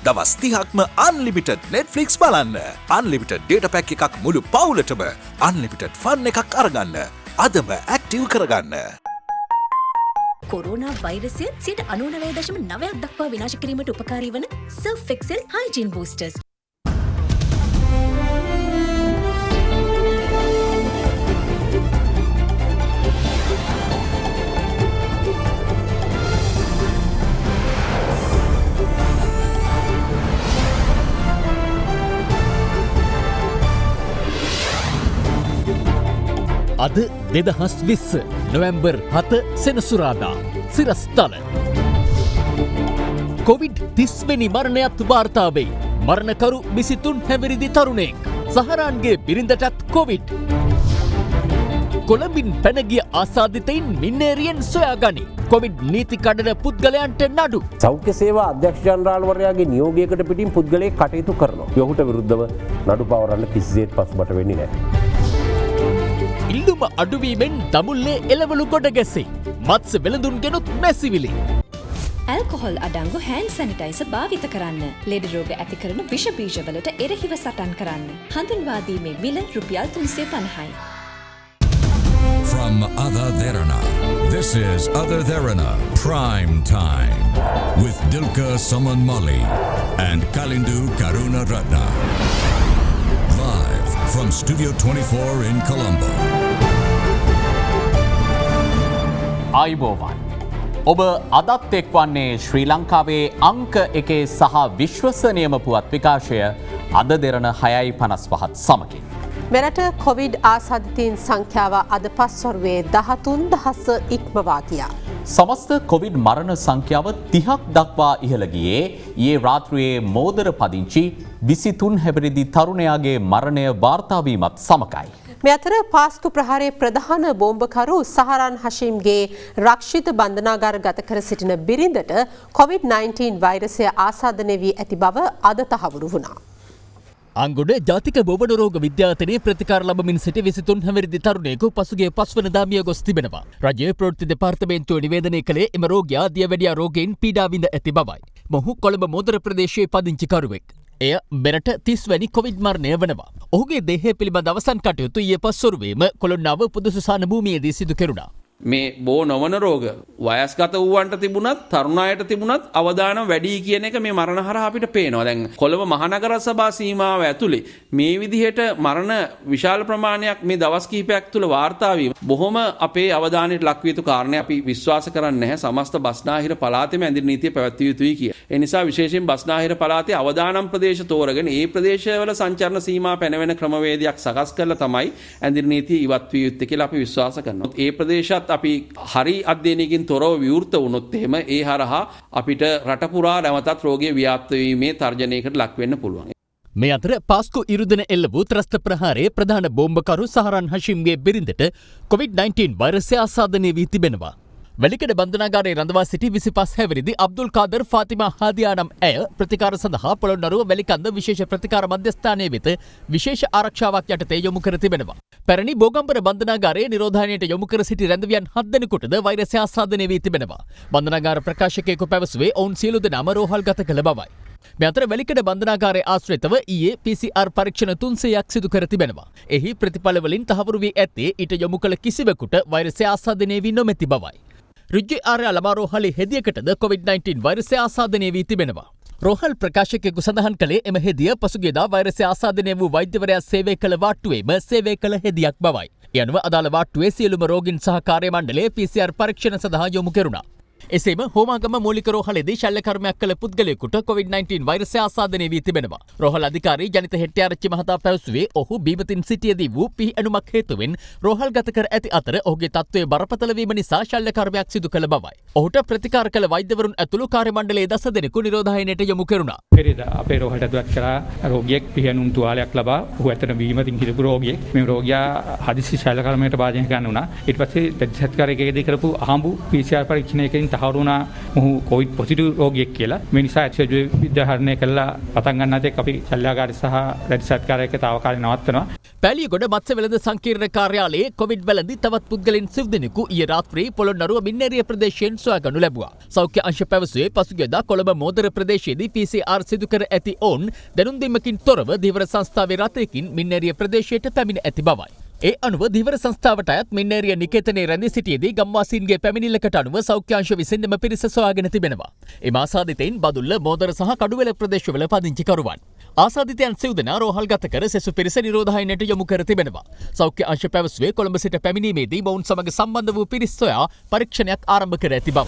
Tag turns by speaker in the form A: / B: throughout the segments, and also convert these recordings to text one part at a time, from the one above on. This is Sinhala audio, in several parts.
A: දවස් 30ක්ම unlimited Netflix බලන්න. unlimited data pack එකක් මුළු පවුලටම unlimited fun එකක් අරගන්න. අදම ඇක්ටිව් කරගන්න.
B: කොරෝනා වෛරසය 99.9% දක්වා විනාශ කිරීමට උපකාරී වන Surf Excel Hygiene Boosters.
C: අද 2020 නොවැම්බර් 7 සෙනසුරාදා සිරස්තල කොවිඩ් 30 වෙනි මරණයත් වාර්තා වෙයි. මරණකරු 23 හැවිරිදි තරුණයෙක්. සහරාන්ගේ බිරිඳටත් කොවිඩ්. කොළඹින් පැනගිය ආසාදිතයින් මින්නේරියෙන් සොයාගනි. කොවිඩ් නීති කඩන පුද්ගලයන්ට නඩු.
D: සෞඛ්‍ය සේවා අධ්‍යක්ෂ ජනරාල්වරයාගේ නියෝගයකට පිටින් පුද්ගලයෙක් කටයුතු කරනවා. ඔහුට විරුද්ධව නඩු පවරන්න කිසිසේත් පසුබට වෙන්නේ නැහැ.
C: ඉල්ලුම අඩුවීමෙන් දමුල්ලේ එළවලු ගොඩ ගැසේ. මත්ස්‍ය වෙළඳුන් ගෙනුත් මැසිවිලි.
E: ඇල්කොහොල් අඩංගු හෑන්ඩ් සැනිටයිසර් භාවිත කරන්න. ලෙඩ රෝග ඇති කරන විෂ බීජවලට එරෙහිව සටන් කරන්න. හඳුන්වා දීමේ මිල රුපියල් 350යි.
F: From Ada Derana, this is Ada Derana Prime Time with Dilka Saman Mali and Kalindu Karuna Ratna. Live from Studio 24 in Colombo.
G: ආයුබෝවන්. ඔබ අදත් එක්වන්නේ ශ්‍රී ලංකාවේ අංක 1 සහ විශ්වසනීයම පුවත් විකාශය අද දෙරණ 6:55 සමගින්.
H: මෙරට කොවිඩ් ආසාදිතයින් සංඛ්‍යාව අද පස්වරුවේ 13,000 ඉක්මවා ගියා.
G: සමස්ත කොවිඩ් මරණ සංඛ්‍යාව 30ක් දක්වා ඉහළ ගියේ ඊයේ රාත්‍රියේ මෝදර පදිංචි 23 හැවිරිදි තරුණයාගේ මරණය වාර්තා වීමත් සමගයි.
H: මේ අතර පාස්කු ප්‍රහාරයේ ප්‍රධාන බෝම්බකරු සහරාන් හෂීම්ගේ රක්ෂිත බන්ධනාගාර ගත කර සිටින බිරිඳට COVID-19 වෛරසය ආසාදනය වී ඇති බව අද තහවුරු වුණා.
C: අංගොඩ ජාතික බොබඩ රෝග විද්‍යාතනයේ ප්‍රතිකාර ලබමින් සිටි 23 හැවිරිදි තරුණයෙකු පසුගිය 5 වෙනිදා මිය ගොස් තිබෙනවා. රජයේ ප්‍රවෘත්ති දෙපාර්තමේන්තුව නිවේදනය කළේ එම රෝගියා දියවැඩියා රෝගයෙන් පීඩා විඳ ඇති බවයි. මොහු කොළඹ මෝදර ප්‍රදේශයේ පදිංචිකරුවෙක්. එය මෙරට 30 වැනි කොවිඩ් මරණය වනවා. ඔහුගේ දේහය පිළිබඳ අවසන් කටයුතු ඊයේ පස්වරුවේම කොළොන්නාව පුදුසුසාන භූමියේදී සිදු කෙරුණා.
I: මේ බෝ නොවන රෝග වයස්ගත වූවන්ට තිබුණත් තරුණයට තිබුණත් අවදානම් වැඩි කියන එක මේ මරණ හරහා අපිට පේනවා. දැන් කොළඹ මහනගර සභා සීමාව ඇතුලේ මේ විදිහට මරණ විශාල ප්‍රමාණයක් මේ දවස් කිහිපයක් තුළ වාර්තා වීම බොහොම අපේ අවධානයට ලක් විය යුතු කාරණයක්. අපි විශ්වාස කරන්නේ නැහැ සමස්ත බස්නාහිර පළාතේම ඇඳිරි නීතිය පැවැත්විය යුතුයි කිය. ඒ නිසා විශේෂයෙන් බස්නාහිර පළාතේ අවදානම් ප්‍රදේශ තෝරගෙන ඒ ප්‍රදේශවල සංචරණ සීමා පැනවෙන ක්‍රමවේදයක් සකස් කරලා තමයි ඇඳිරි නීතිය ඉවත් විය යුත්තේ කියලා අපි විශ්වාස කරනවා. ඒ ප්‍රදේශත් අපි හරි අධ්‍යයනයකින් තොරව විවෘත වුණොත් එහෙම ඒ හරහා අපිට රට පුරා නැවතත් රෝගය ව්‍යාප්ත වීමේ තර්ජනයකට ලක් වෙන්න පුළුවන්.
C: මේ අතර පාස්කු ඉරුදෙන එල්ල වූ ත්‍රස්ත ප්‍රහාරයේ ප්‍රධාන බෝම්බකරු සහරාන් හෂීම්ගේ බිරිඳට COVID-19 වෛරසය ආසාදනය වී තිබෙනවා. වැලිකඩ බන්ධනාගාරයේ රඳවා සිටි 25 හැවිරිදි අබ්දුල් කාදර් ෆාතිමා හාදියා නම් ඇය ප්‍රතිකාර සඳහා පොළොන්නරුව වැලිකන්ද විශේෂ ප්‍රතිකාර මධ්‍යස්ථානයේ වෙත විශේෂ ආරක්ෂාවක් යටතේ යොමු කර තිබෙනවා. පැරණි බෝගම්බර බන්ධනාගාරයේ නිරෝධායනයට යොමු කර සිටි රැඳවියන් 7 දෙනෙකුටද වෛරසය ආසාදනය වී තිබෙනවා. බන්ධනාගාර ප්‍රකාශකයෙකු පැවසුවේ ඔවුන් සියලු දෙනාම රෝහල් ගත කළ බවයි. මේ අතර වැලිකඩ බන්ධනාගාරයේ ආශ්‍රිතව ඊයේ PCR පරීක්ෂණ 300ක් සිදු කර තිබෙනවා. එහි ප්‍රතිඵල වලින් තහවුරු වී ඇත්තේ ඊට යොමු කළ කිසිවෙකුට වෛරසය ආසාදනය වී නොමැති බවයි. රිජ්ජි ආර්ය ළමා රෝහලේ හෙදියකටද COVID-19 වෛරසය ආසාදනය වී තිබෙනවා. රෝහල් ප්‍රකාශකයෙකු සඳහන් කළේ එම හෙදිය පසුගියදා වෛරසය ආසාදනය වූ වෛද්‍යවරයා සේවය කළ වාට්ටුවේම සේවය කළ හෙදියක් බවයි. ඒ අනුව අදාළ වාට්ටුවේ සියලුම රෝගීන් සහ කාර්ය මණ්ඩලයේ PCR පරීක්ෂණ සඳහා යොමු කෙරුණා. එසේම හෝමාගම මූලික රෝහලේදී ශල්‍ය කර්මයක් කළ පුද්ගලයෙකුට COVID-19 වෛරසය ආසාදනය වී තිබෙනවා. රෝහල් අධිකාරී ජනිත හෙට්ටිආරච්චි මහතා පැවසුවේ ඔහු බීමතින් සිටියදී වූ පිහි ඇනුමක් හේතුවෙන් රෝහල් ගත කර ඇති අතර ඔහුගේ තත්ත්වය බරපතල වීම නිසා ශල්‍ය කර්මයක් සිදු කළ බවයි. ඔහුට ප්‍රතිකාර කළ වෛද්‍යවරුන් ඇතුළු කාර්ය මණ්ඩලයේ 10 දෙනෙකු නිරෝධායනයට යොමු කෙරුණා.
J: පෙරේදා අපේ රෝහලට ඇතුළත් කරා රෝගියෙක් පිහි ඇනුම් තුවාලයක් ලබා ඔහු ඇතන බීමතින් හිටපු රෝගියෙක්. මේ රෝගියා හදිසි ශල්‍ය කර්මයකට භාජනය කරන්න වුණා. ඊට පස්සේ සත්කාරයකදී කරපු අහඹු PCR පරීක්ෂණයකින් තහවුරු වුණා මොහු කොවිඩ් පොසිටිව් රෝගියෙක් කියලා. මේ නිසා ඇක්ෂුවල් විද්‍යාහරණය කළා පටන් ගන්නත් එක්ක අපි ශල්‍යාගාරය සහ රැඩි සත්කාරයක තාවකාලික නවත්වනවා.
C: පැලියගොඩ මත්ස්‍ය වෙළඳ සංකීර්ණ කාර්යාලයේ කොවිඩ් වැළඳි තවත් පුද්ගලයන් 7 දෙනෙකු ඊයේ රාත්‍රියේ පොළොන්නරුව මින්නේරිය ප්‍රදේශයෙන් සොයාගනු ලැබුවා. සෞඛ්‍ය අංශ පැවසුවේ පසුගියදා කොළඹ මෝදර ප්‍රදේශයේදී PCR සිදු කර ඇති ඔවුන් දැනුම් දීමකින් තොරව ධීවර සංස්ථාවේ රථයකින් මින්නේරිය ප්‍රදේශයට පැමිණ ඇති බවයි. ඒ අනුව ධීවර සංස්ථාවට අයත් මින්නේරිය නිකේතනයේ රැඳී සිටියේදී ගම්වාසීන්ගේ පැමිණිල්ලකට අනුව සෞඛ්‍ය අංශ විසින් එම පිරිස සොයාගෙන තිබෙනවා. එම ආසාදිතයින් බදුල්ල මෝදර සහ කඩුවෙල ප්‍රදේශවල පදිංචිකරුවන්. ආසාදිතයන් 7 දෙනා රෝහල්ගත කර සෙසු පිරිස නිරෝධායනයට යොමු කර තිබෙනවා. සෞඛ්‍ය අංශ පැවසුවේ කොළඹ සිට පැමිණීමේදී මොවුන් සමග සම්බන්ධ වූ පිරිස් සොයා පරීක්ෂණයක් ආරම්භ කර ඇති බව.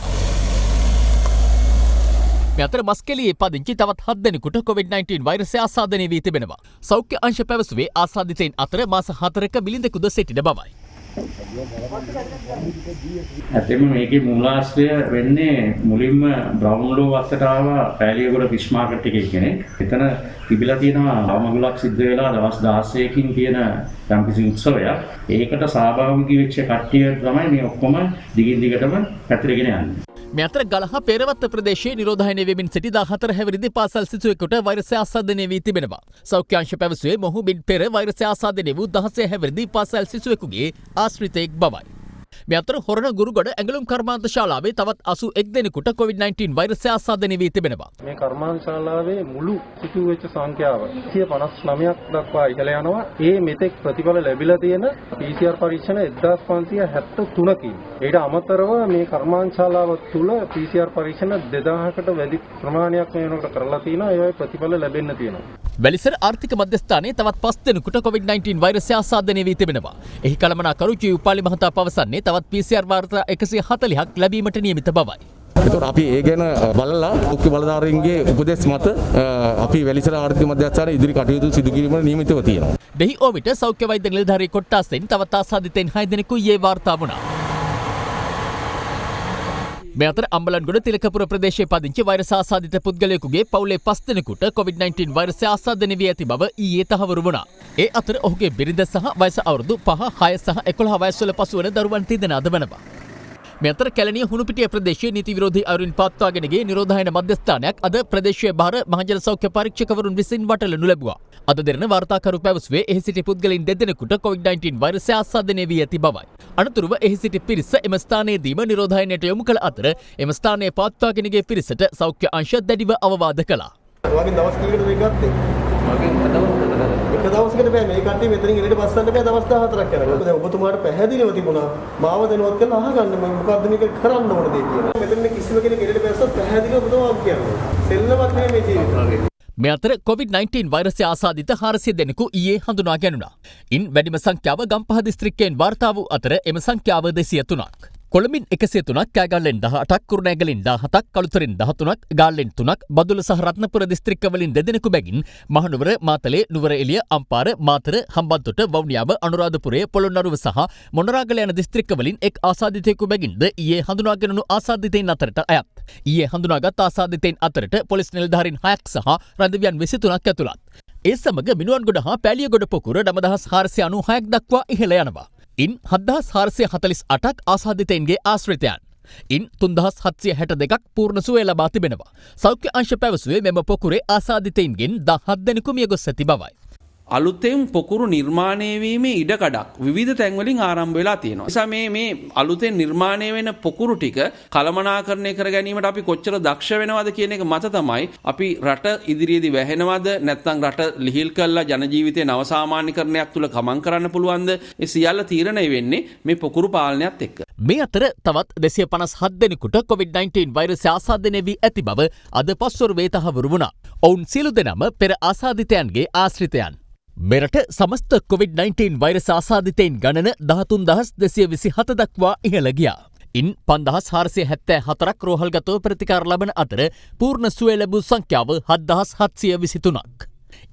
C: මේ අතර මස්කෙලියේ පදිංචි තවත් 7 දෙනෙකුට COVID-19 වෛරසය ආසාදනය වී තිබෙනවා. සෞඛ්‍ය අංශ පැවසුවේ ආසාදිතයින් අතර මාස 4ක බිලිඳකුද සිටින බවයි.
K: ඇත්තම මේකේ මූලාශ්‍රය වෙන්නේ මුලින්ම බ්‍රවුන්ලෝ වත්තට ආවා පැලියගොඩ ෆිෂ් මාකට් එකේ කෙනෙක්. එතන තිබිලා තියෙනවා අවමගුලක් සිද්ධ වෙලා දවස් 16කින් තියෙන යම්කිසි උත්සවයක්. ඒකට සහභාගී වෙච්ච කට්ටිය තමයි මේ ඔක්කොම දිගින් දිගටම පැතිරගෙන යන්නේ.
C: මේ අතර ගලහ පෙරවත්ත ප්‍රදේශයේ නිරෝධායනය වෙමින් සිටි 14 හැවිරිදි පාසල් සිසුවෙකුට වෛරසය ආසාදනය වී තිබෙනවා. සෞඛ්‍ය අංශ පැවසුවේ මොහු බින් පෙර වෛරසය ආසාදනය වූ 16 හැවිරිදි පාසල් සිසුවෙකුගේ ආශ්‍රිතයෙක් බවයි. මේ අතර හොරණ ගුරුගොඩ ඇඟලුම් කර්මාන්ත ශාලාවේ තවත් 81 දෙනෙකුට COVID-19 වෛරසය ආසාදනය වී තිබෙනවා.
L: මේ කර්මාන්ත ශාලාවේ මුළු සිසු වෙච්ච සංඛ්‍යාව 159ක් දක්වා ඉහළ යනවා. ඒ මෙතෙක් ප්‍රතිඵල ලැබිලා තියෙන PCR පරීක්ෂණ 1573කින්. ඊට අමතරව මේ කර්මාන්ත ශාලාව තුල PCR පරීක්ෂණ 2000කට වැඩි ප්‍රමාණයක් මේ වෙනකොට කරලා තිනවා. ඒවයි ප්‍රතිඵල ලැබෙන්න තියෙනවා.
C: වැලිසර ආර්ථික මධ්‍යස්ථානයේ තවත් 5 දෙනෙකුට COVID-19 වෛරසය ආසාදනය වී තිබෙනවා. එහි කළමනාකරු ජී උපාලි මහතා පවසන්නේ තවත් PCR වාර්තා 140ක් ලැබීමට නියමිත බවයි.
M: ඒතකොට අපි ඒ ගැන බලලා මුඛ්‍ය බලධාරීන්ගේ උපදෙස් මත අපි වැලිසර ආර්ථික මධ්‍යස්ථානයේ ඉදිරි කටයුතු සිදු කිරීමට නියමිතව තියෙනවා.
C: දෙහි ඕවිට සෞඛ්‍ය වෛද්‍ය නිලධාරී කොට්ටාසෙන් තවත් ආසාදිතයින් 6 දෙනෙකු ඊයේ වාර්තා වුණා. මේ අතර අම්බලන්ගොඩ තිලකපුර ප්‍රදේශයේ පදිංචි වෛරස ආසාදිත පුද්ගලයෙකුගේ පවුලේ 5 දෙනෙකුට COVID-19 වෛරසය ආසාදනය වී ඇති බව ඊයේ තහවුරු වුණා. ඒ අතර ඔහුගේ බිරිඳ සහ වයස අවුරුදු 5, 6 සහ 11 වයස්වල පසුවන දරුවන් 3 දෙනාද වනවා. මේ අතර කැලණිය හුණුපිටිය ප්‍රදේශයේ නීති විරෝධී අයුරින් පවත්වාගෙන ගිය නිරෝධායන මධ්‍යස්ථානයක් අද ප්‍රදේශීය බාර මහජන සෞඛ්‍ය පරීක්ෂකවරුන් විසින් වටලනු ලැබුවා. අද දෙරණ වාර්තාකරු පැවසුවේ එහි සිටි පුද්ගලයන් 2 දෙනෙකුට COVID-19 වෛරසය ආසාදනය වී ඇති බවයි. අනතුරුව එහි සිටි පිරිස එම ස්ථානයේදීම නිරෝධායනයට යොමු කළ අතර එම ස්ථානයේ පවත්වාගෙන ගිය පිරිසට සෞඛ්‍ය අංශ දැඩිව අවවාද කළා.
L: ඔයගෙන් දවස් කීයකටද මේ ගත්තේ? මගෙන් එක දවසකට බෑ මේ කට්ටිය මෙතනින් එළියට බස්සන්න බෑ දවස් 14ක් යනකොට. දැන් ඔබතුමාට පැහැදිලිව තිබුණා මාව දැනුවත් කරලා අහගන්න මම මොකද්ද මේක කරන්න ඕන දෙය කියලා. මෙතන කිසිම කෙනෙක් එළියට බැස්සොත් පැහැදිලිව ඔබතුමා කියන්නේ. සෙල්ලමක් නෙමෙයි මේ ජීවිතේ.
C: මේ අතර COVID-19 වෛරසය ආසාදිත 400 දෙනෙකු ඊයේ හඳුනා ගැනුණා. ඉන් වැඩිම සංඛ්‍යාව ගම්පහ දිස්ත්‍රික්කයෙන් වාර්තා වූ අතර එම සංඛ්‍යාව 203ක්. කොළඹින් 103ක්, කෑගල්ලෙන් 18ක්, කුරුණෑගලින් 17ක්, කළුතරින් 13ක්, ගාල්ලෙන් 3ක්, බදුල්ල සහ රත්නපුර දිස්ත්‍රික්කවලින් 2 දෙනෙකු බැගින් මහනුවර, මාතලේ, නුවර එළිය, අම්පාර, මාතර, හම්බන්තොට, වවුනියාව, අනුරාධපුරය, පොළොන්නරුව සහ මොනරාගල යන දිස්ත්‍රික්කවලින් එක් ආසාදිතයෙකු බැගින්ද ඊයේ හඳුනාගෙනුණු ආසාදිතයින් අතරට අයත්. ඊයේ හඳුනාගත් ආසාදිතයින් අතරට පොලිස් නිලධාරීන් 6ක් සහ රැඳවියන් 23ක් ඇතුළත්. ඒ සමග මිනුවන්ගොඩ හා පැලියගොඩ පොකුර 9496ක් දක්වා ඉහළ යනවා. ඉන් 7448ක් ආසාදිතයින්ගේ ආශ්‍රිතයන්. ඉන් 3762ක් පූර්ණ සුවය ලබා තිබෙනවා. සෞඛ්‍ය අංශ පැවසුවේ මෙම පොකුරේ ආසාදිතයින්ගෙන් 17 දෙනෙකු මිය ගොස් ඇති බවයි.
I: අලුතෙන් පොකුරු නිර්මාණය වීමේ ඉඩකඩක් විවිධ තැන්වලින් ආරම්භ වෙලා තියෙනවා. නිසා මේ අලුතෙන් නිර්මාණය වෙන පොකුරු ටික කළමනාකරණය කර ගැනීමට අපි කොච්චර දක්ෂ වෙනවද කියන එක මත තමයි අපි රට ඉදිරියේදී වැහෙනවද නැත්නම් රට ලිහිල් කළා ජන ජීවිතේ නව සාමාන්‍යකරණයක් තුල ගමන් කරන්න පුළුවන්ද? ඒ සියල්ල තීරණය වෙන්නේ මේ පොකුරු පාලනයත් එක්ක.
C: මේ අතර තවත් 257 දෙනෙකුට COVID-19 වෛරසය ආසාදනය වී ඇති බව අද පස්වරුවේ තහවුරු වුණා. ඔවුන් සියලු දෙනාම පෙර ආසාදිතයන්ගේ ආශ්‍රිතයන්. මෙරට සමස්ත COVID-19 වෛරස ආසාදිතයින් ගණන 13227 දක්වා ඉහළ ගියා. ඉන් 5474ක් රෝහල්ගතව ප්‍රතිකාර ලබන අතර පූර්ණ සුවය ලැබූ සංඛ්‍යාව 7723ක්.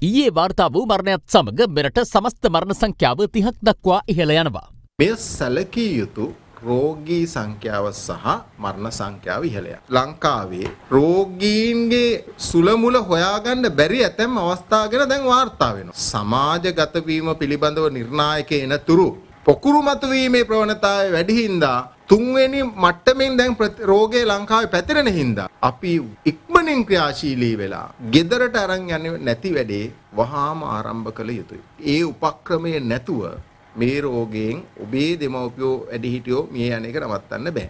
C: ඊයේ වාර්තා වූ මරණයත් සමග මෙරට සමස්ත මරණ සංඛ්‍යාව 30ක් දක්වා ඉහළ යනවා.
N: මෙය සැලකිය යුතු රෝගී සංඛ්‍යාව සහ මරණ සංඛ්‍යාව ඉහළය. ලංකාවේ රෝගීන්ගේ සුළමුල හොයාගන්න බැරි ඇතැම් අවස්ථා ගැන දැන් වාර්තා වෙනවා. සමාජගත වීම පිළිබඳව නිර්ණායක එනතුරු පොකුරු මතුවීමේ ප්‍රවණතාවය වැඩි හින්දා තුන්වෙනි මට්ටමින් දැන් රෝගේ ලංකාවේ පැතිරෙන හින්දා අපි ඉක්මනින් ක්‍රියාශීලී වෙලා ගෙදරට අරන් යන්නේ නැති වැඩේ වහාම ආරම්භ කළ යුතුයි. ඒ උපක්‍රමයේ නැතුව මේ රෝගයෙන් ඔබේ දෙමව්පියෝ වැඩිහිටියෝ මිය යන එක නවත්තන්න බෑ.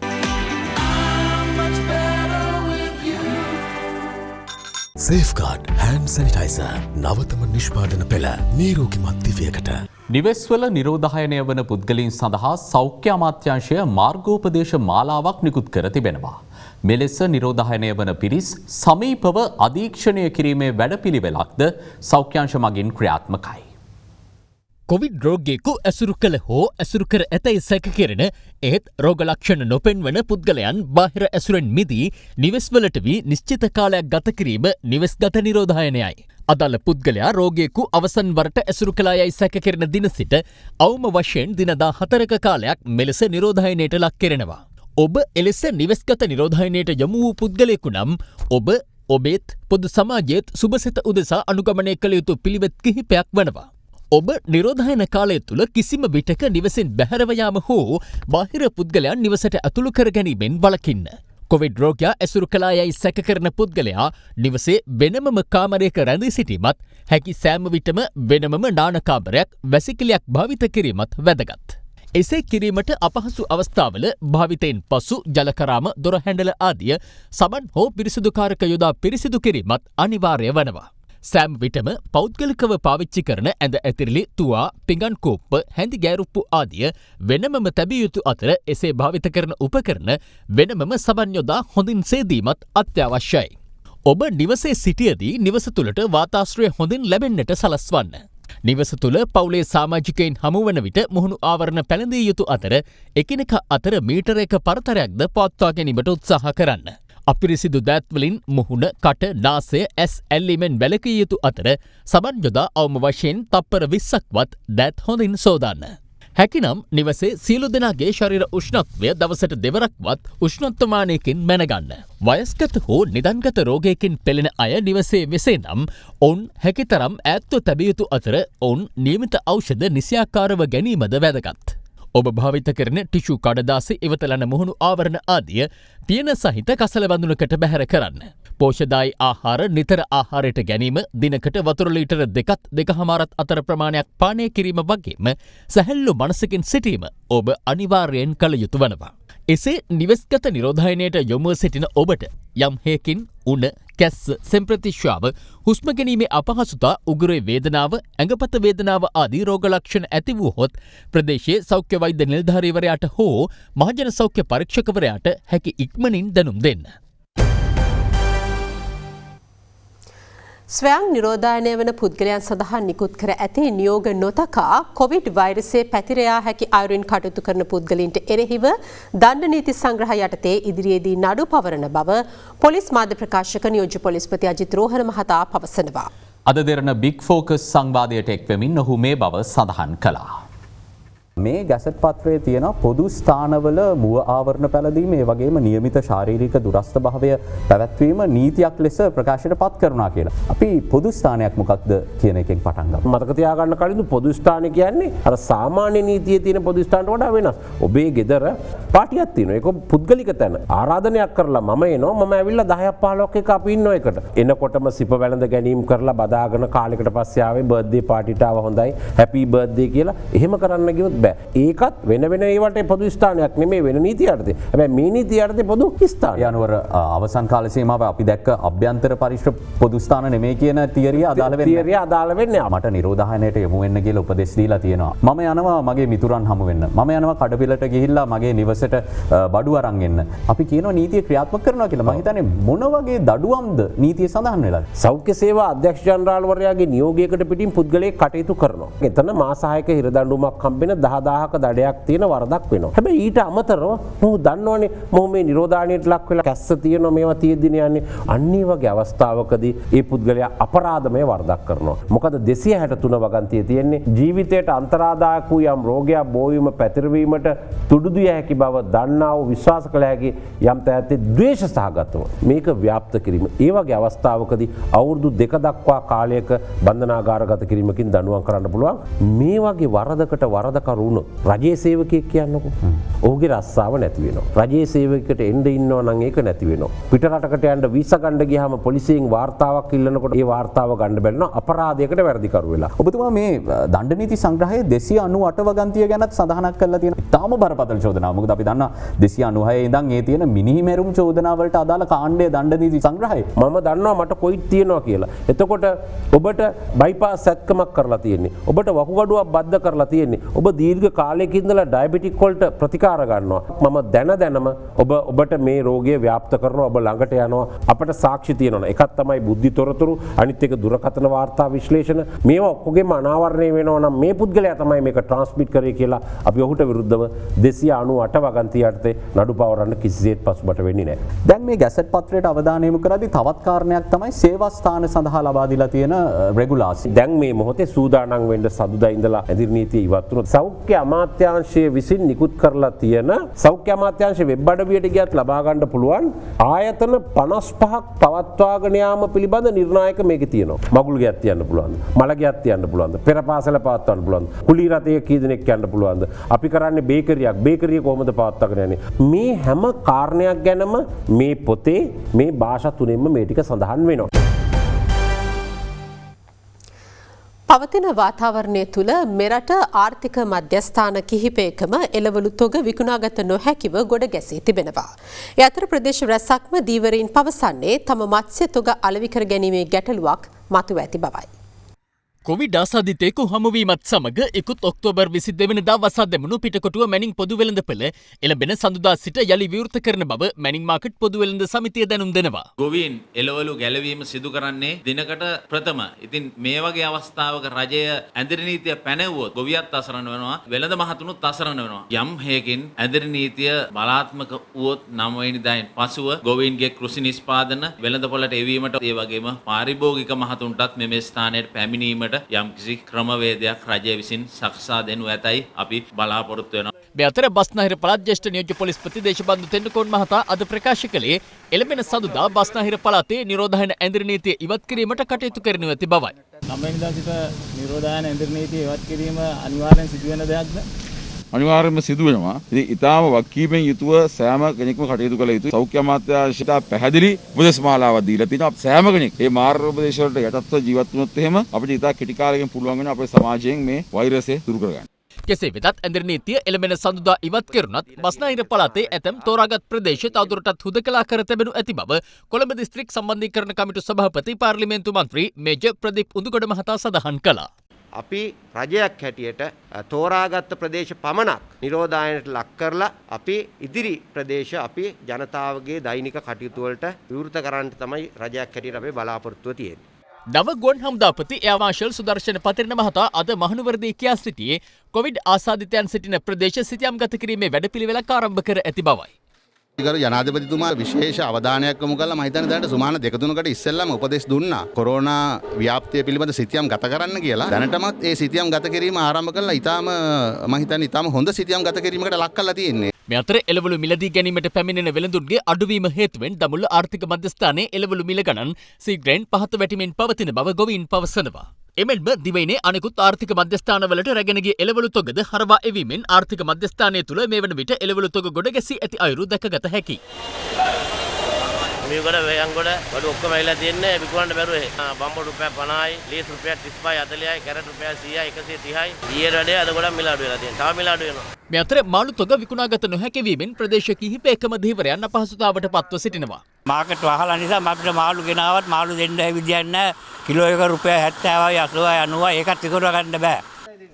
O: සේෆ්ගාඩ් hand sanitizer නවතම නිෂ්පාදන පෙළ නීරෝගිමත් දිවියකට.
G: නිවෙස්වල නිරෝධායනය වන පුද්ගලයන් සඳහා සෞඛ්‍ය අමාත්‍යාංශය මාර්ගෝපදේශ මාලාවක් නිකුත් කර තිබෙනවා. මෙලෙස නිරෝධායනය වන පිරිස් සමීපව අධීක්ෂණය කිරීමේ වැඩපිළිවෙලක්ද සෞඛ්‍යාංශ මගින් ක්‍රියාත්මකයි.
C: කොවිඩ් රෝගයෙකු ඇසුරු කළ හෝ ඇසුරු කර ඇතැයි සැක කෙරෙන එහෙත් රෝගලක්ෂණ නොපෙන්වන පුද්ගලයන් බාහිර ඇසුරෙන් මිදී නිවෙස්වලට වී නිශ්චිත කාලයක් ගත කිරීම නිවෙස්ගත නිරෝධායනයයි. අදාළ පුද්ගලයා රෝගයෙකු අවසන් වරට ඇසුරු කළා යයි සැක කෙරෙන දින සිට අවම වශයෙන් දින 14ක කාලයක් මෙලෙස නිරෝධායනයට ලක් කෙරෙනවා. ඔබ එලෙස නිවෙස්ගත නිරෝධායනයට යොමු වූ පුද්ගලයෙකු නම් ඔබ ඔබේත් පොදු සමාජයේත් සුබසිත උදෙසා අනුගමනය කළ යුතු පිළිවෙත් කිහිපයක් වනවා. ඔබ නිරෝධායන කාලය තුළ කිසිම විටක නිවසින් බැහැරව යාම හෝ බාහිර පුද්ගලයන් නිවසට ඇතුළු කර ගැනීමෙන් වළකින්න. කොවිඩ් රෝගයා ඇසුරු කළා යයි සැක කරන පුද්ගලයා නිවසේ වෙනමම කාමරයක රැඳී සිටීමත් හැකි සෑම විටම වෙනමම නානකාමරයක් වැසිකිළියක් භාවිත කිරීමත් වැදගත්. එසේ කිරීමට අපහසු අවස්ථාවල භාවිතයෙන් පසු ජලකරාම දොර හැඬල ආදිය සබන් හෝ පිරිසිදුකාරක යොදා පිරිසිදු කිරීමත් අනිවාර්ය වනවා. සෑම් විටම පෞද්ගලිකව පාවිච්චි කරන ඇඳ ඇතිරිලි තුවා පිඟන් කෝප්ප හැඳි ගෑරුප්පු ආදිය වෙනමම තැබිය යුතු අතර එසේ භාවිත කරන උපකරණ වෙනමම සබන් යොදා හොඳින් සේදීමත් අත්‍යවශ්‍යයි. ඔබ නිවසේ සිටියදී නිවස තුළට වාතාශ්‍රය හොඳින් ලැබෙන්නට සලස්වන්න. නිවස තුළ පවුලේ සාමාජිකයින් හමුවන විට මුහුණු ආවරණ පැළඳිය යුතු අතර එකිනෙක අතර මීටරයක පරතරයක්ද පවත්වා ගැනීමට උත්සාහ කරන්න. අපිරිසිදු දෑත්වලින් මුහුණ කට නාසය ඇස් ඇල්ලීමෙන් වැළකිය යුතු අතර සබන් යොදා අවම වශයෙන් තප්පර 20ක්වත් දෑත් හොඳින් සෝදාන්න. හැකිනම් නිවසේ සියලු දෙනාගේ ශරීර උෂ්ණත්වය දවසට දෙවරක්වත් උෂ්ණත්වමානයකින් මැනගන්න. වයස්ගත හෝ නිදන්ගත රෝගයකින් පෙළෙන අය නිවසේ වෙසේ නම් ඔවුන් හැකිතරම් ඈත්ව තැබිය යුතු අතර ඔවුන් නියමිත ඖෂධ නිසියාකාරව ගැනීමද වැදගත්. ඔබ භාවිත කරන ටිෂු කඩදාසි ඉවතලන මුහුණු ආවරණ ආදිය පියන සහිත කසල බඳුනකට බැහැර කරන්න. පෝෂදායි ආහාර නිතර ආහාරයට ගැනීම දිනකට වතුර ලීටර 2.5 අතර ප්‍රමාණයක් පානය කිරීම වගේම සැහැල්ලු මනසකින් සිටීම ඔබ අනිවාර්යෙන් කළ යුතු වනවා. එසේ නිවෙස්ගත නිරෝධායනයට යොමුව සිටින ඔබට යම් හේකින් උණ කැස්ස සෙම්ප්‍රතිශ්වාව හුස්ම ගැනීමේ අපහසුතා උගුරේ වේදනාව ඇඟපත වේදනාව ආදී රෝග ලක්ෂණ ඇති වූහොත් ප්‍රදේශයේ සෞඛ්‍ය වෛද්‍ය නිලධාරීවරයාට හෝ මහජන සෞඛ්‍ය පරීක්ෂකවරයාට හැකි ඉක්මනින් දැනුම් දෙන්න.
H: ස්වයං නිරෝධායනය වන පුද්ගලයන් සඳහා නිකුත් කර ඇති නියෝග නොතකා කොවිඩ් වෛරසය පැතිරයා හැකි අයුරින් කටයුතු කරන පුද්ගලයින්ට එරෙහිව දණ්ඩ නීති සංග්‍රහ යටතේ ඉදිරියේදී නඩු පවරන බව පොලිස් මාධ්‍ය ප්‍රකාශක නියෝජ්‍ය පොලිස්පති අජිත් රෝහණ මහතා පවසනවා.
G: අද දෙරණ බිග් ෆෝකස් සංවාදයට එක්වෙමින් ඔහු මේ බව සඳහන් කළා.
P: මේ ගැසට් පත්‍රයේ තියෙන පොදු ස්ථානවල මුව ආවරණ පැළඳීම ඒ වගේම නියමිත ශාරීරික දුරස්ථ භාවය පැවැත්වීම නීතියක් ලෙස ප්‍රකාශයට පත් කරනවා කියලා. අපි පොදු ස්ථානයක් මොකක්ද කියන එකෙන් පටන් ගමු.
D: මතක තියාගන්න කලින් පොදු ස්ථාන කියන්නේ අර සාමාන්‍ය නීතියේ තියෙන පොදු ස්ථානට වඩා වෙනස්. ඔබේ ගෙදර පාටියක් තියෙනවා. ඒක පුද්ගලික තැන. ආරාධනයක් කරලා මම එනවා. මම ඇවිල්ලා 10ක් 15ක් එක අපි ඉන්නවා එකට. එනකොටම සිප වැළඳ ගැනීම කරලා බදාගෙන කාලයකට පස්සේ ආවේ බර්ත්ඩේ පාටිට ආව හොඳයි. හැපි බර්ත්ඩේ කියලා එහෙම කරන්න ගියොත් බෑ. ඒකත් වෙන වෙන ඒවට පොදු ස්ථානයක් නෙමෙයි වෙන නීති යටතේ. හැබැයි මේ නීති යටතේ පොදු ස්ථාන.
P: ඒ අනුව අවසන් කාල සීමාව අපි දැක්ක අභ්‍යන්තර පරිශ්‍ර පොදු ස්ථාන නෙමෙයි කියන තියරිය අදාළ වෙන්නේ.
D: තියරිය අදාළ වෙන්නේ.
P: මට නිරෝධායනයට යොමු වෙන්න කියලා උපදෙස් දීලා තියෙනවා. මම යනවා මගේ මිතුරන් හමු වෙන්න. මම යනවා කඩපිලට ගිහිල්ලා මගේ නිවසට බඩු අරන් එන්න. අපි කියනවා නීතිය ක්‍රියාත්මක කරනවා කියලා. මම හිතන්නේ මොන වගේ දඩුවම්ද නීතිය සඳහන් වෙලා.
D: සෞඛ්‍ය සේවා අධ්‍යක්ෂ ජනරාල්වරයාගේ නියෝගයකට පිටින් පුද්ගලයෙක් කටයුතු කරනවා. එතන මාස 6ක හිර දඬුවමක් හම්බෙන 10,000ක දඩයක් තියෙන වරදක් වෙනවා. හැබැයි ඊට අමතරව මොහු දන්නවනේ මොහු මේ නිරෝධායනයට ලක් වෙලා කැස්ස තියෙනවා මේවා තියෙද්දිනේ යන්නේ. අන්න ඒ වගේ අවස්ථාවකදී ඒ පුද්ගලයා අපරාධමය වරදක් කරනවා. මොකද 263 වගන්තියේ තියෙන්නේ ජීවිතයට අන්තරාදායක වූ යම් රෝගයක් බෝවීම පැතිරවීමට තුඩු දිය හැකි බව දන්නා වූ විශ්වාස කළ හැකි යම් තැනැත්තේ ද්වේෂ සහගතව මේක ව්‍යාප්ත කිරීම. ඒ වගේ අවස්ථාවකදී අවුරුදු 2 දක්වා කාලයක බන්ධනාගාරගත කිරීමකින් දඬුවම් කරන්න පුළුවන්. මේ වගේ වරදකට වරදකරු වුණොත් රජයේ සේවකයෙක් කියන්නකෝ. ඔහුගේ රස්සාව නැති වෙනවා. රජයේ සේවකයෙකුට එන්න ඉන්නවා නම් ඒක නැති වෙනවා. පිට රටකට යන්න වීසා ගන්න ගියාම පොලිසියෙන් වාර්තාවක් ඉල්ලනකොට ඒ වාර්තාව ගන්න බැරි නම් අපරාධයකට වැරදිකරු වෙලා.
P: ඔබතුමා මේ දණ්ඩ නීති සංග්‍රහයේ 298 වගන්තිය ගැනත් සඳහනක් කරලා තියෙනවා. තාම බරපතල චෝදනාවක්. මොකද අපි දන්නා 296 ඉඳන් ඒ තියෙන මිනිහිමෙරුම් චෝදනා වලට අදාළ කාණ්ඩයේ දණ්ඩ නීති සංග්‍රහය.
D: මම දන්නවා මට කොයිත් තියෙනවා කියලා. එතකොට ඔබට බයිපාස් සැත්කමක් කරලා තියෙන්නේ. ඔබට වකුගඩුවක් බද්ධ කරලා තියෙන්නේ. ඔබ දීර්ඝ කාලයක ඉඳලා ඩයබටික් වලට ප්‍රතිකාර ගන්නවා. මම දැනම ඔබට මේ රෝගය ව්‍යාප්ත කරනවා. ඔබ ළඟට යනවා. අපට සාක්ෂි තියෙනවා. එකක් තමයි බුද්ධි තොරතුරු, අනිත් එක දුරකථන වාර්තා විශ්ලේෂණ. මේවා ඔක්කොගෙම අනාවරණය වෙනවා නම් මේ පුද්ගලයා තමයි මේක ට්‍රාන්ස්මිට් කරේ කියලා අපි ඔහුට විරුද්ධව 298 වගන්තිය යටතේ නඩු පවරන්න කිසිසේත් පසුබට වෙන්නේ නැහැ.
P: දැන් මේ ගැසට් පත්‍රයට අවධානය යොමු කරද්දී තවත් කාරණයක් තමයි සේවා ස්ථාන සඳහා ලබා දීලා තියෙන රෙගුලාසි.
D: දැන් මේ මොහොතේ සූදානම් වෙන්න සදුදා ඉඳලා ඇදිරි නීතිය ඉවත් වුණොත් සෞඛ්‍ය අමාත්‍යාංශය විසින් නිකුත් කරලා තියෙන සෞඛ්‍ය අමාත්‍යාංශ වෙබ් අඩවියට ගියත් ලබා ගන්න පුළුවන් ආයතන 55ක් පවත්වාගෙන යාම පිළිබඳ නිර්ණායක මේකේ තියෙනවා. මගුල් ගියක් තියන්න පුළුවන්ද? මල ගියක් තියන්න පුළුවන්ද? පෙර පාසල පවත්වන්න පුළුවන්ද? කුලී රථයක කී දෙනෙක් යන්න පුළුවන්ද? අපි කරන්නේ බේකරිය කොහොමද පවත්වාගෙන යන්නේ? මේ හැම කාරණයක් ගැනම මේ පොතේ මේ භාෂා තුනෙන්ම මේ ටික සඳහන් වෙනවා.
H: පවතින වාතාවරණය තුළ මෙරට ආර්ථික මධ්‍යස්ථාන කිහිපයකම එළවලු තොග විකුණාගත නොහැකිව ගොඩ ගැසී තිබෙනවා. ඒ අතර ප්‍රදේශ රැසක්ම දීවරීන් පවසන්නේ තම මත්ස්‍ය තොග අලෙවි කර ගැනීමේ ගැටලුවක් මතුව ඇති බවයි.
C: කොවිඩ් ආසාදිතයෙකු හමුවීමත් සමග ඉකුත් ඔක්තෝබර් 22 වෙනිදා වසා දැමුණු පිටකොටුව මැනින් පොදු වෙළඳපොළ එළඹෙන සඳුදා සිට යලි විවෘත කරන බව මැනින් මාකට් පොදු වෙළඳ සමිතිය දැනුම් දෙනවා.
Q: ගොවීන් එළවලු ගැලවීම සිදු කරන්නේ දිනකට ප්‍රථම. ඉතින් මේ වගේ අවස්ථාවක රජය ඇඳිරි නීතිය පැනෙවුවොත් ගොවියත් අසරණ වෙනවා, වෙළඳ මහතුනුත් අසරණ වෙනවා. යම් හේකින් ඇඳිරි නීතිය බලාත්මක වුවොත් 9 වෙනිදායින් පසුව ගොවීන්ගේ කෘෂි නිෂ්පාදන වෙළඳපොළට එවීමට ඒ වගේම පාරිභෝගික මහතුන්ටත් මෙම ස්ථානයට පැමිණීමට යම්කිසි ක්‍රමවේදයක් රජය විසින් සකසා දෙනු ඇතැයි අපි බලාපොරොත්තු වෙනවා.
C: මේ අතර බස්නාහිර පළාත් ජ්‍යෙෂ්ඨ නියෝජ්‍ය පොලිස්පති දේශබන්දු තෙන්නකෝන් මහතා අද ප්‍රකාශ කළේ එළඹෙන සඳුදා බස්නාහිර පළාතේ නිරෝධායන ඇඳිරි නීතිය ඉවත් කිරීමට කටයුතු කරනු ඇති බවයි.
R: 9 වෙනිදා සිට නිරෝධායන ඇඳිරි නීතිය ඉවත් කිරීම අනිවාර්යෙන් සිදුවෙන දෙයක්ද?
M: අනිවාර්යයෙන්ම සිදු වෙනවා. ඉතින් ඊටාම වක්කීමෙන් යුතුව සෑම කෙනෙක්ම කටයුතු කළ යුතුයි. සෞඛ්‍ය අමාත්‍යාංශයට පැහැදිලි උපදෙස් මාලාවක් දීලා තිනවා. සෑම කෙනෙක් මේ මාර්ගෝපදේශ වලට යටත්ව ජීවත් වුණොත් එහෙම අපිට ඉතා කෙටි කාලයකින් පුළුවන් වෙනවා අපේ සමාජයෙන් මේ වෛරසය දුරු කරගන්න.
C: කෙසේ වෙතත් ඇඳිරි නීතිය එළඹෙන සඳුදා ඉවත් කෙරුණත් බස්නාහිර පළාතේ ඇතැම් තෝරාගත් ප්‍රදේශ තවදුරටත් හුදකලා කර තිබෙනු ඇති බව කොළඹ දිස්ත්‍රික් සම්බන්ධීකරණ කමිටු සභාපති පාර්ලිමේන්තු මන්ත්‍රී මේජර් ප්‍රදීප් උඳුගොඩ මහතා සඳහන් කළා.
S: අපි රජයක් හැටියට තෝරාගත්ත ප්‍රදේශ පමණක් නිරෝධායනයට ලක් කරලා අපි ඉදිරි ප්‍රදේශ අපි ජනතාවගේ දෛනික කටයුතු වලට විවෘත කරන්න තමයි රජයක් හැටියට අපේ බලාපොරොත්තුව තියෙන්නේ.
C: නව ගුවන් හමුදාපති එයා මාර්ෂල් සුදර්ශන පතිරණ මහතා අද මහනුවරදී කියා සිටියේ කොවිඩ් ආසාදිතයන් සිටින ප්‍රදේශ සිතියම් ගත කිරීමේ වැඩපිළිවෙලක් ආරම්භ කර ඇති බවයි.
T: ගරු ජනාධිපතිතුමා විශේෂ අවධානයක් යොමු කළා. මම හිතන්නේ දැනට සුමාන 2-3කට ඉස්සෙල්ලාම උපදෙස් දුන්නා කොරෝනා ව්‍යාප්තිය පිළිබඳ සිතියම් ගත කරන්න කියලා. දැනටමත් ඒ සිතියම් ගත කිරීම ආරම්භ කළා. මම හිතන්නේ ඊටාම හොඳ සිතියම් ගත කිරීමකට ලක් කරලා තියෙන්නේ.
C: මේ අතර එළවලු මිලදී ගැනීමට පැමිණෙන වෙළඳුන්ගේ අඩුවීම හේතුවෙන් දමුල්ල ආර්ථික මධ්‍යස්ථානයේ එළවලු මිල ගණන් සීග්‍රයෙන් පහත වැටීමෙන් පවතින බව ගොවීන් පවසනවා. එමෙන්ම දිවයිනේ අනෙකුත් ආර්ථික මධ්‍යස්ථානවලට රැගෙන ගිය එළවලු තොගද හරවා එවීමෙන් ආර්ථික මධ්‍යස්ථානය තුළ මේ වන විට එළවලු තොග ගොඩ ගැසී ඇති අයුරු දැකගත හැකියි.
U: මේකට වේයන්ගොඩ බඩු ඔක්කොම ඇවිල්ලා තියෙන්නේ විකුණන්න බැරුව බම්බෝ රුපියල් 50යි, ලීස් රුපියල් 35යි, 40යි, කැරට් රුපියල් 100යි, 130යි. ඊයේ වැඩේ අද ගොඩක් මිල අඩු වෙලා තියෙනවා. තව මිල අඩු වෙනවා.
C: මේ අතර මාළු තොග විකුණාගත නොහැකි වීමෙන් ප්‍රදේශ කිහිපයකම ධීවරයන් අපහසුතාවට පත්ව සිටිනවා.
V: මාකට් වහලා නිසා අපිට මාළු ගෙනාවත් මාළු දෙන්න විදියක් නැහැ. කිලෝ එක රුපියල් 70යි, 80යි, 90යි ඒකත් විකුණ ගන්න බෑ.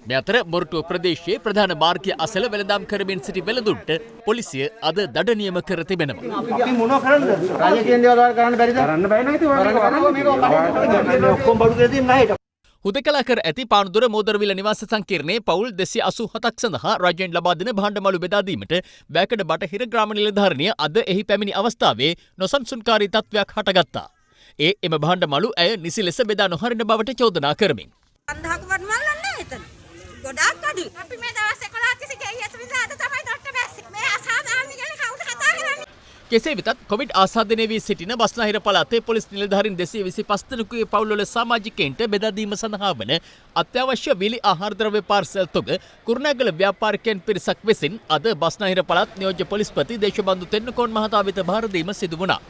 C: මේ අතර මොරටුව ප්‍රදේශයේ ප්‍රධාන මාර්ගය අසල වෙළඳාම් කරමින් සිටි වෙළඳුන්ට පොලිසිය අද දඩ නියම කර තිබෙනවා.
W: අපි මොනව කරන්නද? රජය කියන දේවල් වල කරන්න බැරිද? කරන්න බෑ නේද? මේක ඔක්කොම බඩු දෙලා තියෙන්නේ නැහැ.
C: හුදකලා කර ඇති පානදුර මෝදරවිල නිවාස සංකීර්ණයේ පවුල් 287ක් සඳහා රජයෙන් ලබා දෙන භාණ්ඩමාළු බෙදා දීමට වැකඩ බටහිර ග්‍රාම නිලධාරිනිය අද එහි පැමිණි අවස්ථාවේ නොසන්සුන්කාරී තත්ත්වයක් හටගත්තා. එම භාණ්ඩමාළු ඇය නිසි ලෙස බෙදා නොහරින බවට චෝදනා කරමින්.
X: ගොඩාක් අඩුයි. අපි මේ දවස් 11 තිස්සේ ගිය අතවිලා අද තමයි ඩොක්ටර් බැස්සේ. මේ අසාධාරණ ගැන කවුද කතා කරන්නේ?
C: කෙසේ වෙතත් කොවිඩ් ආසාදනය වී සිටින බස්නාහිර පළාතේ පොලිස් නිලධාරීන් 225 දෙනෙකුගේ පවුල්වල සමාජිකයින්ට බෙදා දීම සඳහා වන අත්‍යවශ්‍ය විලි ආහාර ද්‍රව්‍ය පාර්සල් තොග කුරුණෑගල ව්‍යාපාරිකයන් පිරිසක් විසින් අද බස්නාහිර පළාත් නියෝජ්‍ය පොලිස්පති දේශබන්දු තෙන්නකෝන් මහතා වෙත භාර දීම සිදු වුණා.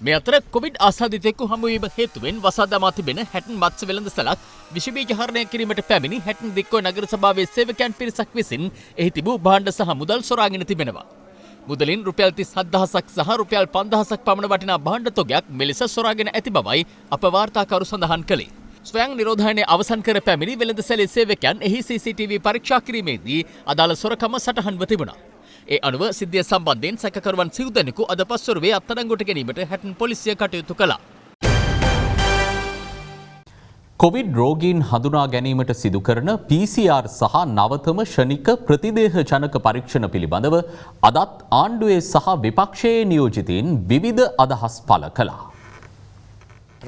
C: මේ අතර කොවිඩ් ආසාදිතයෙකු හමුවීම හේතුවෙන් වසා දමා තිබෙන හැටන් මත්ස්‍ය වෙළඳසැලක් විෂ බීජ හරණය කිරීමට පැමිණි හැටන් දික්කොය නගර සභාවේ සේවකයන් පිරිසක් විසින් එහි තිබූ භාණ්ඩ සහ මුදල් සොරාගෙන තිබෙනවා. මුදලින් රුපියල් 37,000ක් සහ රුපියල් 5,000ක් පමණ වටිනා භාණ්ඩ තොගයක් මෙලෙස සොරාගෙන ඇති බවයි අප වාර්තාකරු සඳහන් කළේ. ස්වයං නිරෝධායනය අවසන් කර පැමිණි වෙළඳසැලේ සේවකයන් එහි CCTV පරීක්ෂා කිරීමේදී අදාළ සොරකම සටහන්ව තිබුණා. ඒ අනුව සිද්ධිය සම්බන්ධයෙන් සැකකරුවන් සිව් දෙනෙකු අද පස්වරුවේ අත්අඩංගුවට ගැනීමට හැටන් පොලිසිය කටයුතු කළා.
G: කොවිඩ් රෝගීන් හඳුනා ගැනීමට සිදු කරන PCR සහ නවතම ෂණික ප්‍රතිදේහ ජනක පරීක්ෂණ පිළිබඳව අදත් ආණ්ඩුවේ සහ විපක්ෂයේ නියෝජිතයින් විවිධ අදහස් පළ කළා.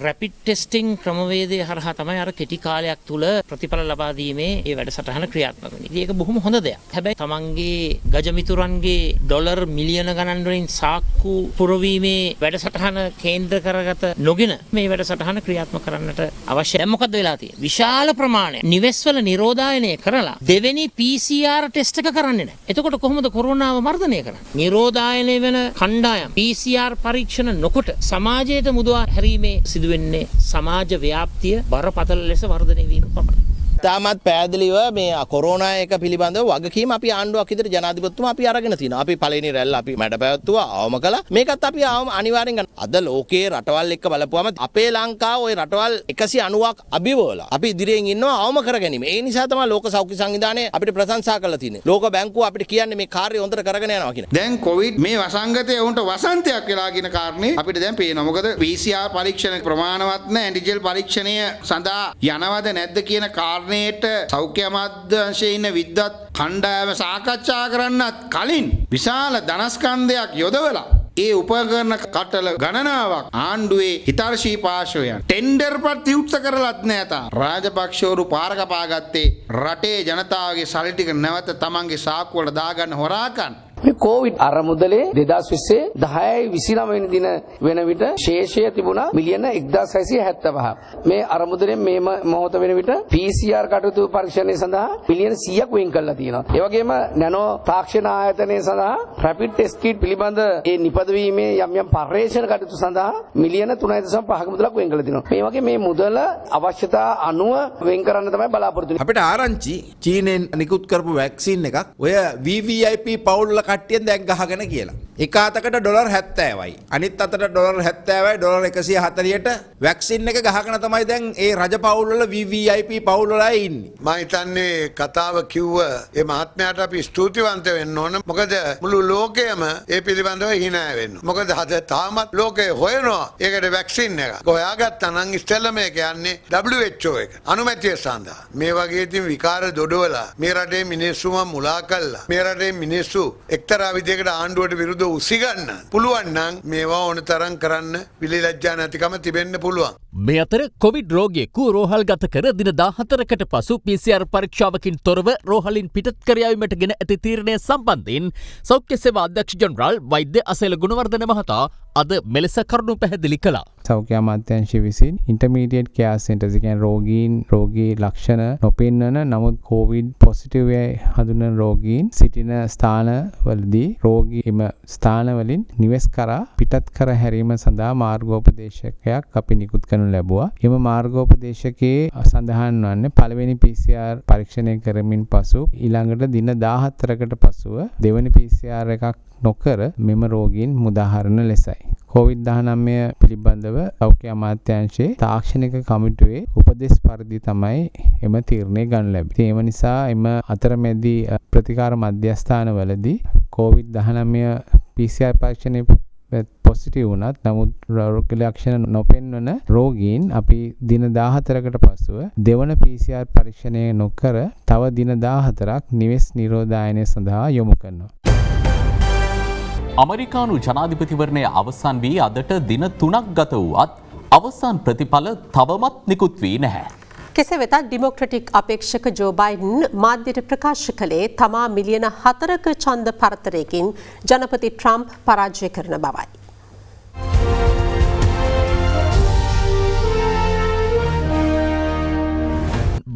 A: රැපිඩ් ටෙස්ටිං ක්‍රමවේදය හරහා තමයි අර කෙටි කාලයක් තුල ප්‍රතිඵල ලබා දීමේ ඒ වැඩසටහන ක්‍රියාත්මක වෙන්නේ. ඉතින් ඒක බොහොම හොඳ දෙයක්. හැබැයි තමන්ගේ ගජමිතුරන්ගේ ඩොලර් මිලියන ගණන් වලින් සාක්කු පුරවීමේ වැඩසටහන කේන්ද්‍ර කරගත නොගෙන මේ වැඩසටහන ක්‍රියාත්මක කරන්නට අවශ්‍යයි. දැන් මොකද වෙලා තියෙන්නේ? විශාල ප්‍රමාණයක් නිවෙස්වල නිරෝධායනය කරලා දෙවෙනි PCR ටෙස්ට් එක කරන්නේ නැහැ. එතකොට කොහොමද කොරෝනාව මර්ධනය කරන්නේ? නිරෝධායනය වෙන කණ්ඩායම් PCR පරීක්ෂණ නොකොට සමාජයට මුදවා හැරීමේ වෙන්නේ සමාජ ව්‍යාප්තිය බරපතල ලෙස වර්ධනය වීම පමණයි.
W: තාමත් පැහැදිලිව මේ කොරෝනා එක පිළිබඳව වගකීම අපි ආණ්ඩුවක් විදිහට ජනාධිපතිතුමා අපි අරගෙන තිනවා. අපි පළවෙනි රැල්ල අපි මැඩ පැවැත්තුවා අවම කළා. මේකත් අපි අනිවාර්යෙන් ගන්න. අද ලෝකයේ රටවල් එක්ක බලපුවම අපේ ලංකාව ওই රටවල් 190ක් අභිවවලා අපි ඉදිරියෙන් ඉන්නවා අවම කර ගැනීම. ඒ නිසා තමයි ලෝක සෞඛ්‍ය සංවිධානය අපිට ප්‍රශංසා කරලා තියෙන්නේ. ලෝක බැංකුව අපිට කියන්නේ මේ කාර්යය හොඳට කරගෙන යනවා කියන.
B: දැන් කොවිඩ් මේ වසංගතය උන්ට වසන්තයක් වෙලා කියන කාරණේ අපිට දැන් පේනවා. මොකද PCR පරීක්ෂණ ප්‍රමාණවත් නැහැ. ඇන්ටිජන් පරීක්ෂණය සඳහා යනවද නැද්ද කියන කාරණේට සෞඛ්‍ය අමාත්‍යාංශයේ ඉන්න විද්වත් කණ්ඩායම සාකච්ඡා කරන්නත් කලින් විශාල ධනස්කන්ධයක් යොදවලා ඒ උපකරණ කටල ගණනාවක් ආණ්ඩුවේ හිතර්ශී පාර්ශවයන් ටෙන්ඩර් පත් විවෘත කරලත් නැහැ තා. රාජපක්ෂවරු පාර කපාගත්තේ රටේ ජනතාවගේ සල්ලි ටික නැවත තමන්ගේ සාක්කුව වල දාගන්න හොරාකම්.
E: මේ කොවිඩ් අරමුදලේ 2020 10/29 වෙනි දින වෙන විට ශේෂය තිබුණා මිලියන 1675. මේ අරමුදලෙන් මේ මොහොත වෙන විට PCR කටයුතු පරීක්ෂණය සඳහා මිලියන 100ක් වෙන් කරලා තියෙනවා. ඒ වගේම නැනෝ තාක්ෂණ ආයතනය සඳහා රැපිඩ් ටෙස්ට් කිට් පිළිබඳ ඒ නිපදවීමේ යම් යම් පර්යේෂණ කටයුතු සඳහා මිලියන 3.5ක මුදලක් වෙන් කරලා තියෙනවා. මේ වගේ මේ මුදල අවශ්‍යතා අනුව වෙන් කරන්න තමයි බලාපොරොත්තු වෙන්නේ.
X: අපිට ආරංචි චීනෙන් නිකුත් කරපු වැක්සින් එකක් ඔය VVIP පවුල් කට්ටියෙන් දැන් ගහගෙන කියලා. එක අතකට ඩොලර් 70යි. අනිත් අතට ඩොලර් 70යි ඩොලර් 140ට වැක්සින් එක ගහගෙන තමයි දැන් ඒ රජ පවුල් වල VVIP පවුල් වල ඉන්නේ.
Y: මම හිතන්නේ කතාව කිව්ව ඒ මහත්මයාට අපි ස්තුතිවන්ත වෙන්න ඕන. මොකද මුළු ලෝකයම ඒ පිළිබඳව hina වෙනවා. මොකද අද තාමත් ලෝකේ හොයනවා ඒකට වැක්සින් එක. හොයාගත්තා නම් ඉස්සෙල්ලා මේක යන්නේ WHO එක. අනුමැතිය සඳහා. මේ වගේ ඉතින් විකාර දොඩවලා මේ රටේ මිනිස්සුම මුලා කළා. මේ රටේ මිනිස්සු එක්තරා විදිහකට ආණ්ඩුවට විරුද්ධව උසිගන්න පුළුවන් නම් මේවා ඕන තරම් කරන්න විලිලැජ්ජා නැතිකම තිබෙන්න පුළුවන්.
C: මේ අතර කොවිඩ් රෝගියෙකු රෝහල් ගත කර දින 14කට පසු PCR පරීක්ෂාවකින් තොරව රෝහලින් පිටත් කර යාමට ගෙන ඇති තීරණය සම්බන්ධයෙන් සෞඛ්‍ය සේවා අධ්‍යක්ෂ ජනරාල් වෛද්‍ය අසේල ගුණවර්ධන මහතා අද මෙලෙස කරුණු පැහැදිලි කළා.
Z: සෞඛ්‍ය අමාත්‍යාංශය විසින් ඉන්ටර්මීඩියට් කෙයාර් සෙන්ටර්ස් කියන්නේ රෝගී ලක්ෂණ නොපෙන්වන නමුත් කොවිඩ් පොසිටිව් හඳුනන රෝගීන් සිටින ස්ථානවලදී රෝගී එම ස්ථානවලින් නිවෙස් කරා පිටත් කර හැරීම සඳහා මාර්ගෝපදේශකයක් අපි නිකුත් කරනු ලැබුවා. එම මාර්ගෝපදේශකයේ සඳහන් වන්නේ පළවෙනි PCR පරීක්ෂණය කරමින් පසු ඊළඟට දින 14කට පසුව දෙවැනි PCR එකක් නොකර මෙම රෝගීන් මුදාහරණ ලෙසයි. COVID-19 පිළිබඳව සෞඛ්‍ය අමාත්‍යාංශයේ තාක්ෂණික කමිටුවේ උපදෙස් පරිදි තමයි එම තීරණය ගන්න ලැබෙන්නේ. ඒ නිසා එම අතරමැදි ප්‍රතිකාර මධ්‍යස්ථානවලදී COVID-19 PCR පරීක්ෂණය පොසිටිව් වුණත් නමුත් රෝග ලක්ෂණ නොපෙන්වන රෝගීන් අපි දින 14කට පසුව දෙවන PCR පරීක්ෂණය නොකර තව දින 14ක් නිවෙස් නිරෝධායනය සඳහා යොමු කරනවා.
G: අමරිකානු ජනාධිපතිවරණය අවසන් වී අදට දින 3ක් ගත වුවත් අවසන් ප්‍රතිඵල තවමත් නිකුත් වී නැහැ.
H: කෙසේ වෙතත් ඩෙමොක්‍රටික් අපේක්ෂක ජෝ බයිඩන් මාධ්‍යට ප්‍රකාශ කළේ තමා මිලියන 4ක ඡන්ද පරතරයකින් ජනපති ට්‍රම්ප් පරාජය කරන බවයි.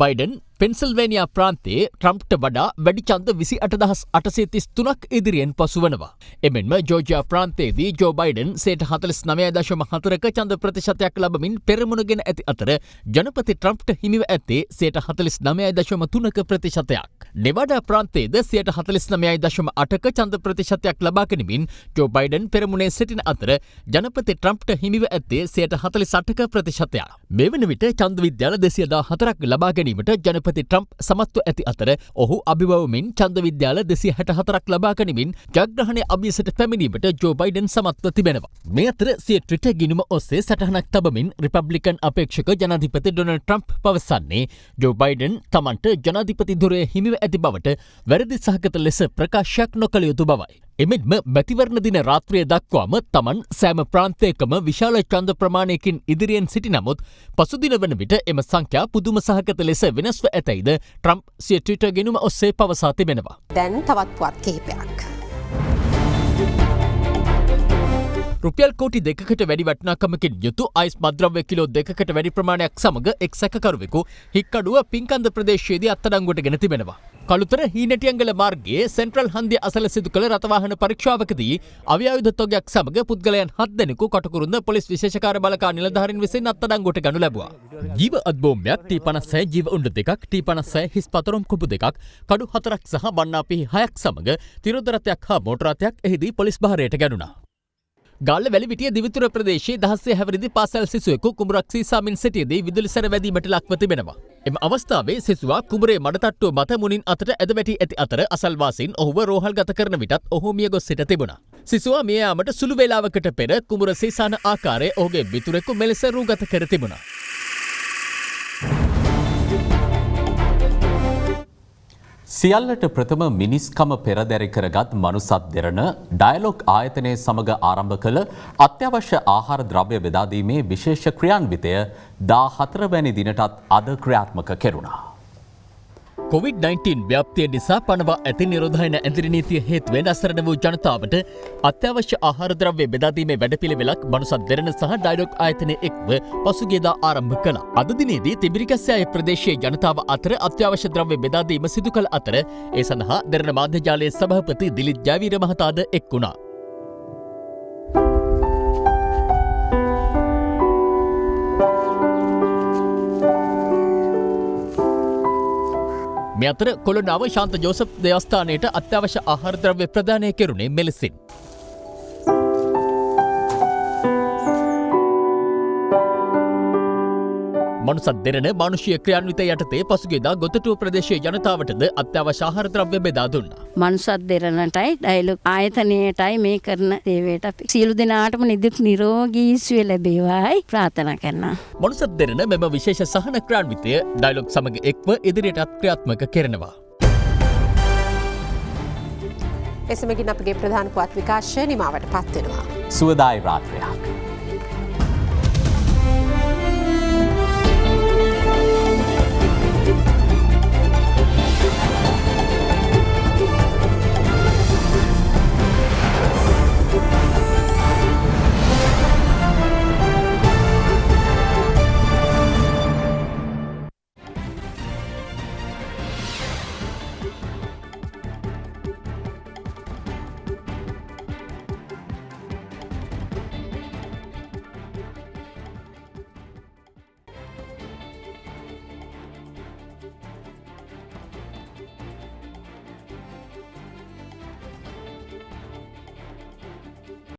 C: බයිඩන් පෙන්සල්වේනියා ප්‍රාන්තයේ ට්‍රම්ප්ට වඩා වැඩි ඡන්ද 28,833ක් ඉදිරියෙන් පසුවනවා. එමෙන්ම ජෝර්ජියා ප්‍රාන්තයේදී ජෝ බයිඩන් 49.4ක ඡන්ද ප්‍රතිශතයක් ලබමින් පෙරමුණ ගෙන ඇති අතර ජනපති ට්‍රම්ප්ට හිමිව ඇත්තේ 49.3ක ප්‍රතිශතයක්. නෙවාඩා ප්‍රාන්තයේද 49.8ක ඡන්ද ප්‍රතිශතයක් ලබා ගැනීමෙන් ජෝ බයිඩන් පෙරමුණේ සිටින අතර ජනපති ට්‍රම්ප්ට හිමිව ඇත්තේ 48ක ප්‍රතිශතයක්. මේ වන විට ඡන්ද විද්‍යාල 214ක් ලබා ගැනීමට ජනපති ට්‍රම්ප් සමත්ව ඇති අතර ඔහු අභිබවමින් ඡන්ද විද්‍යාල 264ක් ලබා ගැනීමෙන් ජයග්‍රහණය අභියසට පැමිණීමට ජෝ බයිඩන් සමත්ව තිබෙනවා. මේ අතර සිය ට්විටර් ගිණුම ඔස්සේ සටහනක් තබමින් රිපබ්ලිකන් අපේක්ෂක ජනාධිපති ඩොනල්ඩ් ට්‍රම්ප් පවසන්නේ ජෝ බයිඩන් තමන්ට ජනාධිපති ධුරය හිමිව ඇති බවට වැරදි සහගත ලෙස ප්‍රකාශයක් නොකළ යුතු බවයි. එමෙන්ම මැතිවරණ දින රාත්‍රිය දක්වාම තමන් සෑම ප්‍රාන්තයකම විශාල ඡන්ද ප්‍රමාණයකින් ඉදිරියෙන් සිටි නමුත් පසුදින වන විට එම සංඛ්‍යා පුදුම සහගත ලෙස වෙනස්ව ඇතැයිද ට්‍රම්ප් සිය ට්විටර් ගෙනුම ඔස්සේ පවසා තිබෙනවා.
H: දැන් තවත් පුවත් කිහිපයක්.
C: රුපියල් කෝටි 2කට වැඩි වටිනාකමකින් යුතු අයිස් මද්‍රව්‍ය කිලෝ 2කට වැඩි ප්‍රමාණයක් සමග එක් සැකකරුවෙකු හික්කඩුව පින්කන්ද ප්‍රදේශයේදී අත්අඩංගුවට ගෙන තිබෙනවා. කළුතර හීනටියංගල මාර්ගයේ සෙන්ට්‍රල් හන්දිය අසල සිදු කළ රථවාහන පරීක්ෂාවකදී අවියායුධ තොගයක් සමග පුද්ගලයන් 7 දෙනෙකු කටුකුරුන්ද පොලිස් විශේෂකාර්ය බලකා නිලධාරීන් විසින් අත්අඩංගුවට ගනු ලැබුවා. ජීව අත්බෝම්බයක් T56 ජීව උණ්ඩ දෙකක් T56 හිස් පතරොම් කුපු දෙකක් කඩු 4ක් සහ වන්නාපිහි 6ක් සමග තිරෝධ රථයක් හා මෝටර රථයක් එහිදී පොලිස් භාරයට ගැනුණා. ගාල්ල වැලිවිටිය දිවිතුර ප්‍රදේශයේ 16 හැවිරිදි පාසල් සිසුවෙකු කුඹරක් සීසාමින් සිටියේදී විදුලි සැර වැදීමට ලක්ව තිබෙනවා. එම අවස්ථාවේ සිසුවා කුඹරේ මඩතට්ටුව මත මුණින් අතට ඇද වැටි ඇති අතර අසල්වාසීන් ඔහුව රෝහල්ගත කරන විටත් ඔහු මිය ගොස් සිට තිබුණා. සිසුවා මිය යාමට සුළු වේලාවකට පෙර කුඹර සීසාන ආකාරයේ ඔහුගේ මිතුරෙකු මෙලෙස රූගත කර තිබුණා.
G: සියල්ලට ප්‍රථම මිනිස්කම පෙරදැරි කරගත් මනුසත් දෙරණ ඩයලොග් ආයතනය සමග ආරම්භ කළ අත්‍යවශ්‍ය ආහාර ද්‍රව්‍ය බෙදාදීමේ විශේෂ ක්‍රියාන්විතය 14 වැනි දිනටත් අද ක්‍රියාත්මක කෙරුණා.
C: COVID-19 ව්‍යාප්තිය නිසා පනවා ඇති නිරෝධායන ඇදිරි නීතිය හේතුවෙන් අසරණ වූ ජනතාවට අත්‍යවශ්‍ය ආහාර ද්‍රව්‍ය බෙදාදීමේ වැඩපිළිවෙලක් මනුසත් දෙරණ සහ ඩයලොග් ආයතනය එක්ව පසුගියදා ආරම්භ කළා. අද දිනේදී තිබිරිගස්සෑය ප්‍රදේශයේ ජනතාව අතර අත්‍යවශ්‍ය ද්‍රව්‍ය බෙදාදීම සිදු කළ අතර ඒ සඳහා දෙරණ මාධ්‍ය ජාලයේ සභාපති දිලිත් ජයවීර මහතාද එක් වුණා. මේ අතර කොළොන්නාව ශාන්ත ජෝසප් දේවස්ථානයට අත්‍යවශ්‍ය ආහාර ද්‍රව්‍ය ප්‍රදානය කෙරුණේ මෙලෙසින්. මනුසත් දෙරණ මානුෂීය ක්‍රියාන්විතය යටතේ පසුගියදා ගොතටුව ප්‍රදේශයේ ජනතාවටද අත්‍යවශ්‍ය ආහාර ද්‍රව්‍ය බෙදා දුන්නා.
F: මනුසත් දෙරණටයි ඩයලොග් ආයතනයටයි මේ කරන සේවයට අපි සියලු දෙනාටම නිදුක් නිරෝගී සුවය ලැබේවායි ප්‍රාර්ථනා කරනවා.
C: මනුසත් දෙරණ මෙම විශේෂ සහන ක්‍රියාන්විතය ඩයලොග් සමග එක්ව ඉදිරියටත් ක්‍රියාත්මක කරනවා.
H: එසමගින් අපගේ ප්‍රධාන පුවත් විකාශය නිමාවට පත් වෙනවා.
G: සුවදායි රාත්‍රියක්.